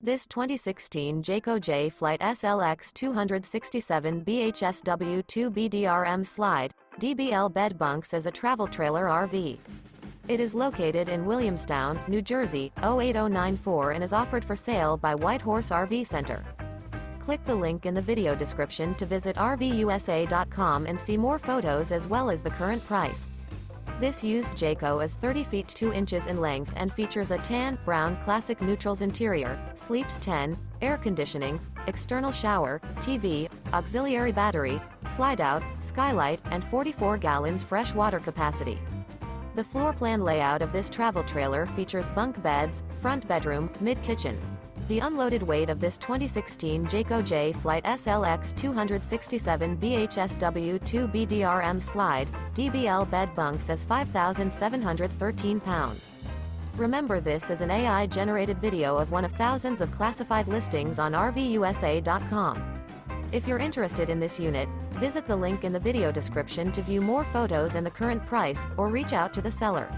This 2016 Jayco Jay Flight SLX 267 BHSW2 BDRM Slide, DBL Bed Bunks is a travel trailer RV. It is located in Williamstown, New Jersey, 08094 and is offered for sale by White Horse RV Center. Click the link in the video description to visit RVUSA.com and see more photos as well as the current price. This used Jayco is 30 feet 2 inches in length and features a tan, brown classic neutrals interior, sleeps 10, air conditioning, external shower, TV, auxiliary battery, Slideout, Skylight, and 44 gallons fresh water capacity. The floor plan layout of this travel trailer features bunk beds, front bedroom, mid-kitchen. The unloaded weight of this 2016 Jayco Jay Flight SLX 267 BHSW2 BDRM Slide, DBL Bed Bunks is 5,713 pounds. Remember, this is an AI-generated video of one of thousands of classified listings on RVUSA.com. If you're interested in this unit, visit the link in the video description to view more photos and the current price, or reach out to the seller.